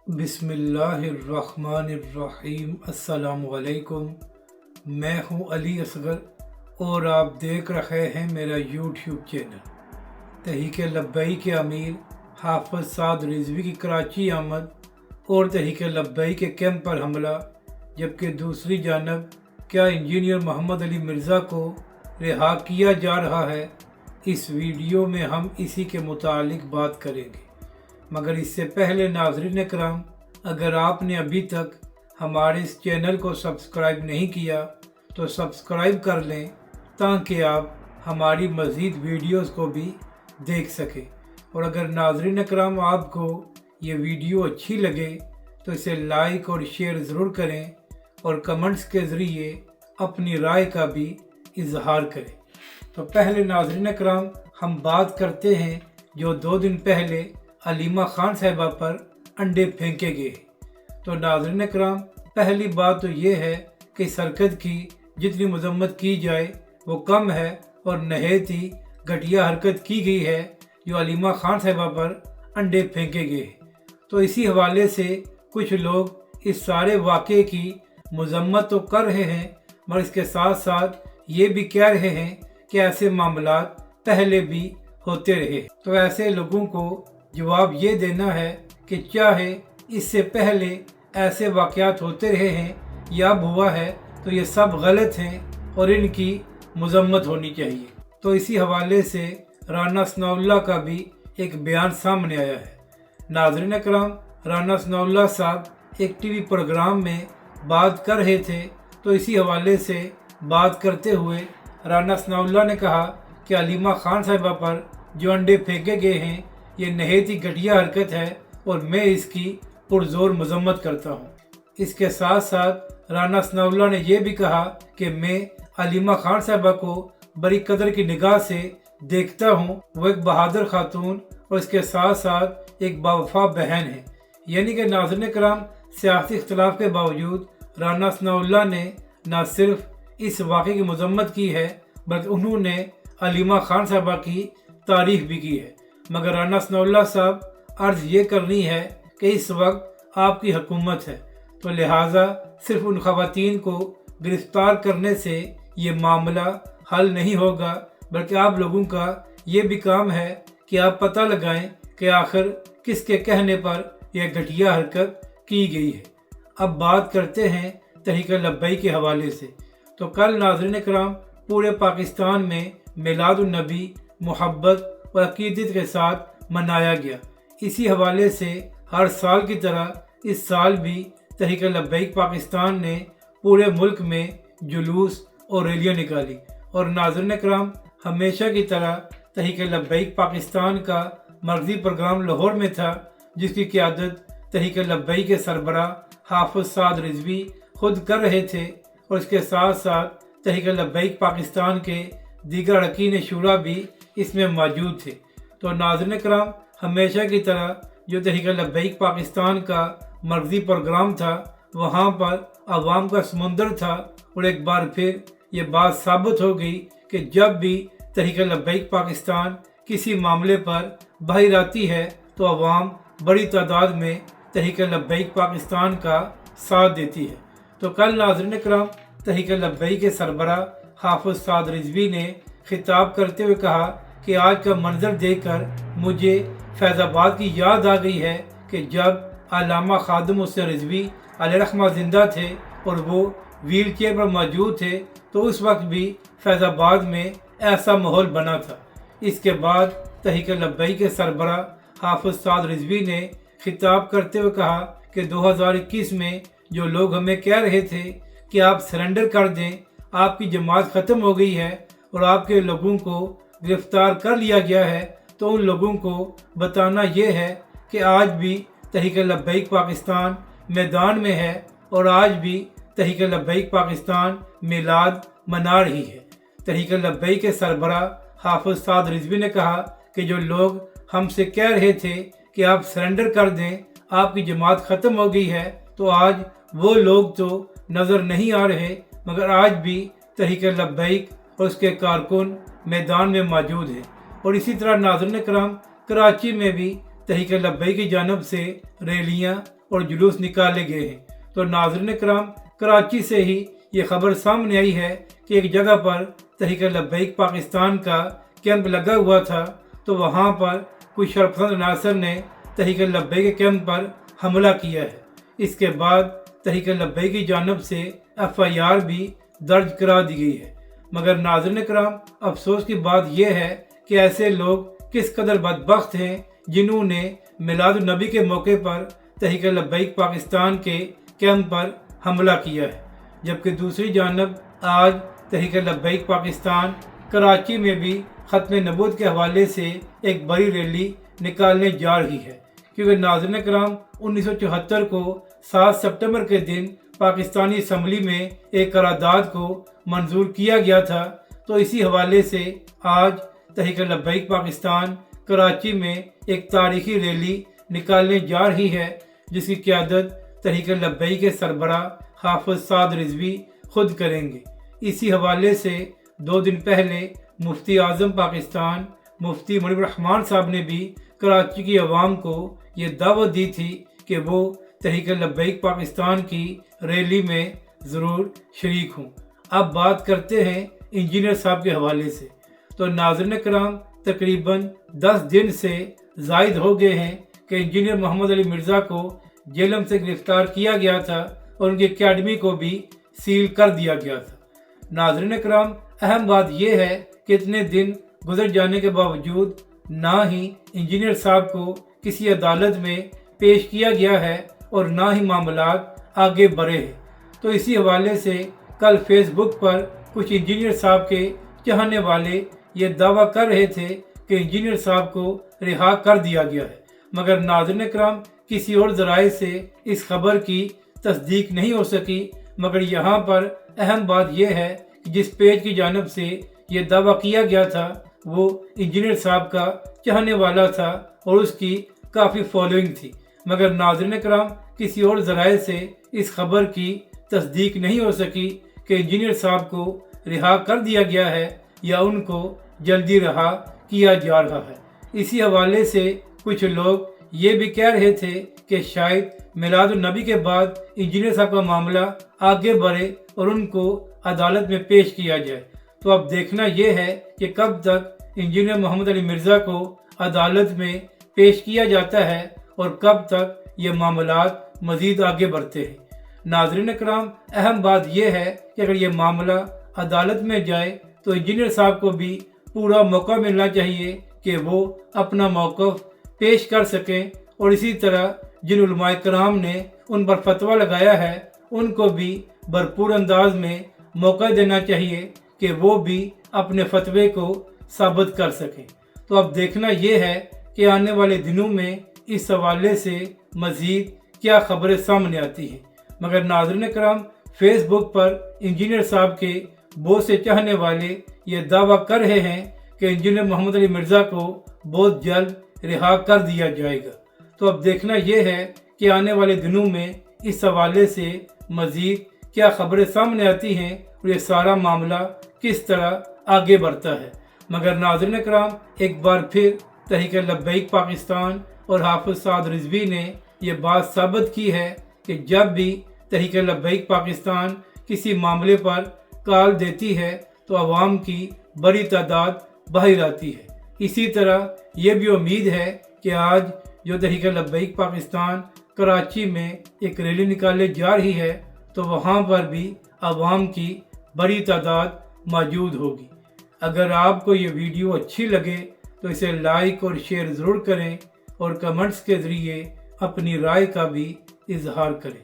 बिस्मिल्लाहिर्रहमानिर्रहीम। अस्सलामु अलैकुम। मैं हूं अली असगर और आप देख रहे हैं मेरा यूट्यूब चैनल। तहरीक लब्बैक के अमीर हाफ़िज़ साद रिज़वी की कराची आमद और तहरीक लब्बैक के कैंप पर हमला, जबकि दूसरी जानब क्या इंजीनियर मोहम्मद अली मिर्ज़ा को रिहा किया जा रहा है। इस वीडियो में हम इसी के मुतालिक बात करेंगे, मगर इससे पहले नाज़रीन कराम, अगर आपने अभी तक हमारे इस चैनल को सब्सक्राइब नहीं किया तो सब्सक्राइब कर लें ताकि आप हमारी मज़ीद वीडियोस को भी देख सकें। और अगर नाज़रीन कराम आपको ये वीडियो अच्छी लगे तो इसे लाइक और शेयर ज़रूर करें और कमेंट्स के ज़रिए अपनी राय का भी इजहार करें। तो पहले नाज़रीन कराम हम बात करते हैं जो 2 दिन पहले अलीमा खान साहिबा पर अंडे फेंके गए। तो नाज़रीन कराम, पहली बात तो ये है कि इस हरकत की जितनी मजम्मत की जाए वो कम है और नहायत ही घटिया हरकत की गई है जो अलीमा खान साहिबा पर अंडे फेंके गए। तो इसी हवाले से कुछ लोग इस सारे वाक़े की मजम्मत तो कर रहे हैं, मगर इसके साथ साथ ये भी कह रहे हैं कि ऐसे मामलात पहले भी होते रहे। तो ऐसे लोगों को जवाब ये देना है कि चाहे इससे पहले ऐसे वाक़यात होते रहे हैं या अब हुआ है तो ये सब गलत हैं और इनकी मजम्मत होनी चाहिए। तो इसी हवाले से राना सनाउल्लाह का भी एक बयान सामने आया है। नाज़रीन कराम, राना सनाउल्लाह साहब एक टीवी प्रोग्राम में बात कर रहे थे, तो इसी हवाले से बात करते हुए राना सनाउल्लाह ने कहा कि अलीमा खान साहिबा पर जो अंडे फेंके गए हैं ये नहायत ही घटिया हरकत है और मैं इसकी पुरजोर मजम्मत करता हूँ। इसके साथ साथ राना सनाउल्लाह ने यह भी कहा कि मैं अलीमा खान साहिबा को बड़ी कदर की निगाह से देखता हूँ। वो एक बहादुर खातून और इसके साथ साथ एक बावफा बहन है। यानी कि नाज़रीन कराम, सियासी इख्तलाफ के बावजूद राना सनाउल्लाह ने न सिर्फ इस वाक़े की मजम्मत की है बल्कि उन्होंने अलीमा खान साहिबा की तारीफ भी की है। मगर राना सनाउल्लाह साहब, अर्ज़ ये करनी है कि इस वक्त आपकी हुकूमत है, तो लिहाजा सिर्फ उन ख़वातीन को गिरफ़्तार करने से ये मामला हल नहीं होगा, बल्कि आप लोगों का ये भी काम है कि आप पता लगाएं कि आखिर किसके कहने पर यह घटिया हरकत की गई है। अब बात करते हैं तहरीक लब्बैक के हवाले से। तो कल नाज़रीन कराम, पूरे पाकिस्तान में मिलादुन नबी मोहब्बत और अकीदत के साथ मनाया गया। इसी हवाले से हर साल की तरह इस साल भी तहरीक लब्बैक पाकिस्तान ने पूरे मुल्क में जुलूस और रैलियाँ निकाली। और नाज़रीन कराम, हमेशा की तरह तहरीक लब्बैक पाकिस्तान का मरकज़ी प्रोग्राम लाहौर में था, जिसकी क़यादत तहरीक लब्बैक के सरबराह हाफ़िज़ साद रिज़वी खुद कर रहे थे और इसके साथ साथ तहरीक लब्बैक पाकिस्तान के दीगर अरकान शूरा भी इसमें मौजूद थे। तो नाज़रीन कराम, हमेशा की तरह जो तहरीक लब्बैक पाकिस्तान का मरकज़ी प्रोग्राम था वहाँ पर अवाम का समुंदर था। और एक बार फिर ये बात साबित हो गई कि जब भी तहरीक लब्बैक पाकिस्तान किसी मामले पर बाहर आती है तो अवाम बड़ी तादाद में तहरीक लब्बैक पाकिस्तान का साथ देती है। तो कल नाज़रीन कराम, तहरीक लब्बैक के सरबराह हाफ़िज़ साद रिज़वी ने खिताब करते हुए कहा कि आज का मंजर देखकर मुझे फैज़ाबाद की याद आ गई है कि जब अल्लामा खादिम हुसैन रिज़वी अलैहिर्रहमा ज़िंदा थे और वो व्हील चेयर पर मौजूद थे, तो उस वक्त भी फैज़ाबाद में ऐसा माहौल बना था। इसके बाद तहरीक लब्बैक के सरबराह हाफ़िज़ साद रिज़वी ने खिताब करते हुए कहा कि 2021 में जो लोग हमें कह रहे थे कि आप सरेंडर कर दें, आपकी जमात ख़त्म हो गई है और आपके लोगों को गिरफ़्तार कर लिया गया है, तो उन लोगों को बताना ये है कि आज भी तहरीक लब्बैक पाकिस्तान मैदान में है और आज भी तहरीक लब्बैक पाकिस्तान मिलाद मना रही है। तहरीक लब्बैक के सरबराह हाफ़िज़ साद रिज़वी ने कहा कि जो लोग हमसे कह रहे थे कि आप सरेंडर कर दें, आपकी जमात ख़त्म हो गई है, तो आज वो लोग तो नज़र नहीं आ रहे, मगर आज भी तहरीक लब्बैक और उसके कारकुन मैदान में मौजूद हैं। और इसी तरह नाज़रीन कराम, कराची में भी تحریک لبیک کی جانب سے ریلیاں اور جلوس نکالے گئے ہیں۔ تو ناظرین کرام، کراچی سے ہی یہ خبر سامنے آئی ہے کہ ایک جگہ پر تحریک لبیک پاکستان کا کیمپ لگا ہوا تھا، تو وہاں پر کچھ شرپسند عناصر نے تحریک لبیک کے کیمپ پر حملہ کیا ہے۔ اس کے بعد تحریک لبیک کی جانب سے FIR بھی درج کرا دی گئی ہے۔ مگر ناظرین کرام، افسوس کی بات یہ ہے کہ ایسے لوگ کس قدر بدبخت ہیں جنہوں نے میلاد النبی کے موقع پر تحریک لبیک پاکستان کے کیمپ پر حملہ کیا ہے، جبکہ دوسری جانب آج تحریک لبیک پاکستان کراچی میں بھی ختم نبوت کے حوالے سے ایک بڑی ریلی نکالنے جا رہی ہے، کیونکہ ناظرین کرام 1974 کو 7 سپٹمبر کے دن پاکستانی اسمبلی میں ایک قرارداد کو منظور کیا گیا تھا۔ تو اسی حوالے سے آج تحریک لبیک پاکستان کراچی میں ایک تاریخی ریلی نکالنے جا رہی ہے، جس کی قیادت تحریک لبیک کے سربراہ حافظ سعد رضوی خود کریں گے۔ اسی حوالے سے 2 دن پہلے مفتی اعظم پاکستان مفتی منیب الرحمان صاحب نے بھی کراچی کی عوام کو یہ دعوت دی تھی کہ وہ تحریک لبیک پاکستان کی ریلی میں ضرور شریک ہوں۔ اب بات کرتے ہیں انجینئر صاحب کے حوالے سے۔ تو ناظرین کرام، تقریباً 10 دن سے زائد ہو گئے ہیں کہ انجینئر محمد علی مرزا کو جیلم سے گرفتار کیا گیا تھا اور ان کی اکیڈمی کو بھی سیل کر دیا گیا تھا۔ ناظرین کرام، اہم بات یہ ہے کہ اتنے دن گزر جانے کے باوجود نہ ہی انجینئر صاحب کو کسی عدالت میں پیش کیا گیا ہے اور نہ ہی معاملات آگے بڑھے ہیں۔ تو اسی حوالے سے کل فیس بک پر کچھ انجینئر صاحب کے چاہنے والے یہ دعویٰ کر رہے تھے کہ انجینئر صاحب کو رہا کر دیا گیا ہے، مگر ناظرین کرام، کسی اور ذرائع سے اس خبر کی تصدیق نہیں ہو سکی۔ مگر یہاں پر اہم بات یہ ہے کہ جس پیج کی جانب سے یہ دعویٰ کیا گیا تھا وہ انجینئر صاحب کا چاہنے والا تھا اور اس کی کافی فالوئنگ تھی، مگر ناظرین کرام، کسی اور ذرائع سے اس خبر کی تصدیق نہیں ہو سکی کہ انجینئر صاحب کو رہا کر دیا گیا ہے یا ان کو جلدی رہا کیا جا رہا ہے۔ اسی حوالے سے کچھ لوگ یہ بھی کہہ رہے تھے کہ شاید میلاد النبی کے بعد انجینئر صاحب کا معاملہ آگے بڑھے اور ان کو عدالت میں پیش کیا جائے۔ تو اب دیکھنا یہ ہے کہ کب تک انجینئر محمد علی مرزا کو عدالت میں پیش کیا جاتا ہے اور کب تک یہ معاملات مزید آگے بڑھتے ہیں۔ ناظرین کرام، اہم بات یہ ہے کہ اگر یہ معاملہ عدالت میں جائے تو انجینئر صاحب کو بھی پورا موقع ملنا چاہیے کہ وہ اپنا موقف پیش کر سکیں، اور اسی طرح جن علماء کرام نے ان پر فتویٰ لگایا ہے ان کو بھی بھرپور انداز میں موقع دینا چاہیے کہ وہ بھی اپنے فتوے کو ثابت کر سکیں۔ تو اب دیکھنا یہ ہے کہ آنے والے دنوں میں اس حوالے سے مزید کیا خبریں سامنے آتی ہیں۔ مگر ناظرین کرام، فیس بک پر انجینئر صاحب کے بہت سے چاہنے والے یہ دعویٰ کر رہے ہیں کہ انجینئر محمد علی مرزا کو بہت جلد رہا کر دیا جائے گا۔ تو اب دیکھنا یہ ہے کہ آنے والے دنوں میں اس حوالے سے مزید کیا خبریں سامنے آتی ہیں اور یہ سارا معاملہ کس طرح آگے بڑھتا ہے۔ مگر ناظرین کرام، ایک بار پھر تحریک لبیک پاکستان اور حافظ سعد رضوی نے یہ بات ثابت کی ہے کہ جب بھی تحریک لبیک پاکستان کسی معاملے پر کال دیتی ہے تو عوام کی بڑی تعداد باہر آتی ہے۔ اسی طرح یہ بھی امید ہے کہ آج جو تحریک لبیک پاکستان کراچی میں ایک ریلی نکالنے جا رہی ہے تو وہاں پر بھی عوام کی بڑی تعداد موجود ہوگی۔ اگر آپ کو یہ ویڈیو اچھی لگے تو اسے لائک اور شیئر ضرور کریں اور کمنٹس کے ذریعے اپنی رائے کا بھی اظہار کریں۔